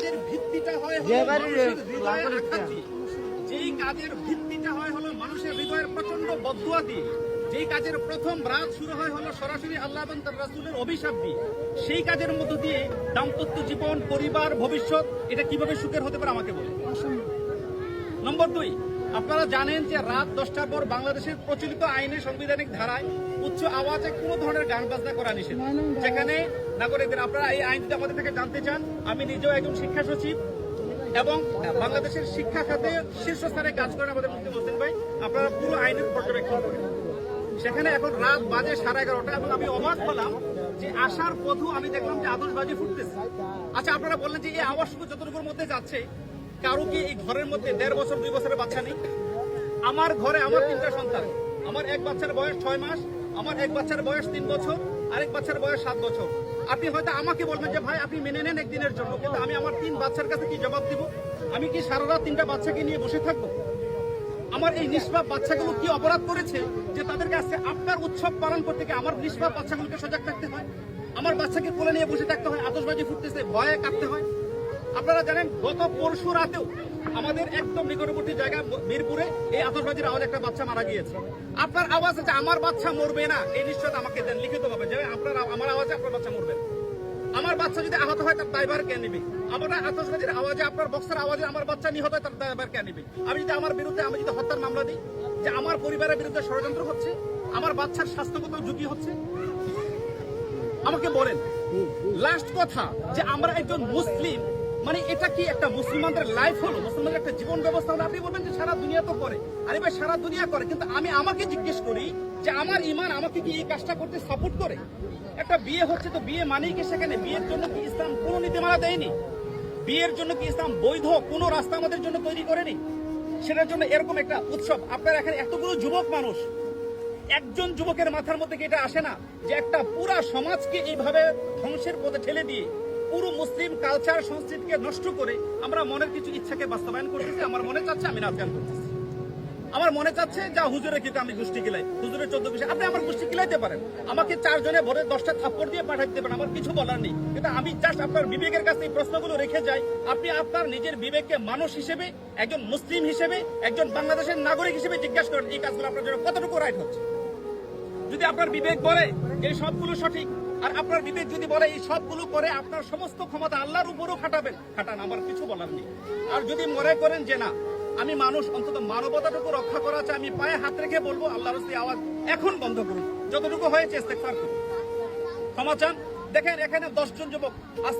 কাজের ভিত্তিটা হয় যেই কাজের ভিত্তিটা হয় হলো মানুষের হৃদয়ের প্রচন্ড বদদুয়া দিয়ে, যেই কাজের প্রথম রাত শুরু হয় হলো সরাসরি আল্লাহ এবং তার রাসূলের অভিশাপ দিয়ে, সেই কাজের মধ্য দিয়ে দাম্পত্য জীবন, পরিবার, ভবিষ্যৎ এটা কিভাবে সুখের হতে পারে আমাকে বলে। নম্বর 2, আপনারা জানেন যে রাত 10টার পর বাংলাদেশের প্রচলিত আইনের সাংবিধানিক ধারায় উচ্চ আওয়াজে কোনো ধরনের গান বাজনা করা নিষেধ। যেখানে নাগরিকদের, আপনারা এই আইন যদি আমাদের থেকে জানতে চান, আমি নিজেও একজন শিক্ষা সচিব এবং বাংলাদেশের শিক্ষা খাতে শীর্ষস্থানে কাজ করেন আমাদের মুফতি মোহসিন ভাই, আপনারা পুরো আইনের পর্যবেক্ষণ করেন। সেখানে এখন রাত বাজে 11:30 এবং আমি অবাক হলাম যে আসার পথও আমি দেখলাম যে আতশবাজি ফুটতেছে। আচ্ছা, আপনারা বললেন যে এই আওয়াজটুকু যতটুকুর মধ্যে যাচ্ছে, কারো কি এই ঘরের মধ্যে 1.5 বছর 2 বছরের বাচ্চা নেই? আমার ঘরে আমার 3টা সন্তান, আমার এক বাচ্চার বয়স 6 মাস, আমার এক বাচ্চার বয়স 3 বছর, আরেক বাচ্চার বয়স 7 বছর। আপনি হয়তো আমাকে বলবেন যে ভাই আপনি মেনে নেন একদিনের জন্য, কিন্তু আমি আমার 3 বাচ্চার কাছে কি জবাব দিব? আমি কি সারা রাত 3টা বাচ্চাকে নিয়ে বসে থাকবো? আমার এই নিষ্পাপ বাচ্চাগুলো কি অপরাধ করেছে যে তাদেরকে আজকে আপনার উৎসব পালন করতে গিয়ে আমার নিষ্পাপ বাচ্চাগুলোকে সজাগ থাকতে হয়? আমার বাচ্চাকে কোলে নিয়ে বসে থাকতে হয়, আতশবাজি ফুটতেছে, ভয়ে কাঁপতে হয়? আপনারা জানেন গত পরশু রাতেও আমাদের একদম নিকটবর্তী জায়গা মিরপুরে এই আতশবাজির আওয়াজ একটা বাচ্চা মারা গিয়েছে। আপনার আওয়াজ আছে আমার বাচ্চা মরবে না, এই নিশ্চয়তা আমাকে দেন লিখিতভাবে যে আমার আওয়াজে আপনার বাচ্চা মরবে না। আমার বাচ্চা যদি আহত হয় তার দায়ভার কে নেবে? আমরা আতশবাজির আওয়াজে, আপনার বক্সের আওয়াজে আমার বাচ্চা নিহত হয় তার দায়ভার কে নেবে? আমি যদি আমার বিরুদ্ধে, আমি যদি হত্যার মামলা দিই, যে আমার পরিবারের বিরুদ্ধে ষড়যন্ত্র হচ্ছে, আমার বাচ্চার স্বাস্থ্যগত ঝুঁকি হচ্ছে, আমাকে বলেন। লাস্ট কথা, যে আমরা একজন মুসলিম, মানে এটা কি একটা মুসলমানদের লাইফ হলো, মুসলমানদের একটা জীবন ব্যবস্থা হলো? আপনি বলবেন যে সারা দুনিয়া তো করে। আরে ভাই, সারা দুনিয়া করে, কিন্তু আমি আমাকে জিজ্ঞেস করি যে আমার ইমান আমাকে কি এই কাজটা করতে সাপোর্ট করে? একটা বিয়ে হচ্ছে তো বিয়ে মানেই কি সেখানে বিয়ের জন্য কি ইসলাম কোনো নীতিমালা দেয়নি? বিয়ের জন্য কি ইসলাম বৈধ কোনো রাস্তা আমাদের জন্য তৈরি করেনি? সেটার জন্য এরকম একটা উৎসব। আপনার এখানে এতগুলো যুবক মানুষ, একজন যুবকের মাথার মধ্যে কি এটা আসে না যে একটা পুরা সমাজকে এইভাবে ধ্বংসের পথে ঠেলে দিয়ে পুরো মুসলিম কালচার সংস্কৃতিকে নষ্ট করে আমরা মনের কিছু ইচ্ছাকে বাস্তবায়ন করতেছি? আমার মনে চাচ্ছে আমি নাচ গান করতেছি, আমার মনে চাচ্ছে যা হুজুরের কিন্তু আমি গোষ্ঠী কিলাই, হুজুরের 14 বিষয় আপনি আমার গোষ্ঠী কিলাইতে পারেন, আমাকে 4 জনে ভোরে 10টা থাপ্পড় দিয়ে পাঠাই দিতে পারেন, আমার কিছু বলার নেই। কিন্তু আমি জাস্ট আপনার বিবেকের কাছে এই প্রশ্নগুলো রেখে যাই, আপনি আপনার নিজের বিবেককে মানুষ হিসেবে, একজন মুসলিম হিসেবে, একজন বাংলাদেশের নাগরিক হিসেবে জিজ্ঞাসা করেন এই কাজগুলো আপনার জন্য কতটুকু রাইট হচ্ছে। যদি আপনার বিবেক বলে এই সবগুলো সঠিক, আর আপনার বিবেক যদি বলে এই সবগুলো করে আপনার সমস্ত ক্ষমতা আল্লাহর উপরও খাটাবেন, খাটান, আমার কিছু বলার নেই। আর যদি মনে করেন যে না আমি মানুষ, অন্তত মানবতাটুকু রক্ষা করা চাই, আমি পায়ে হাত রেখে বলবো আল্লাহর রাস্তায় আওয়াজ এখন বন্ধ করুন, যতটুকু হয়েছে ইস্তেগফার করুন, ক্ষমা চান। দেখেন এখানে 10 জন যুবক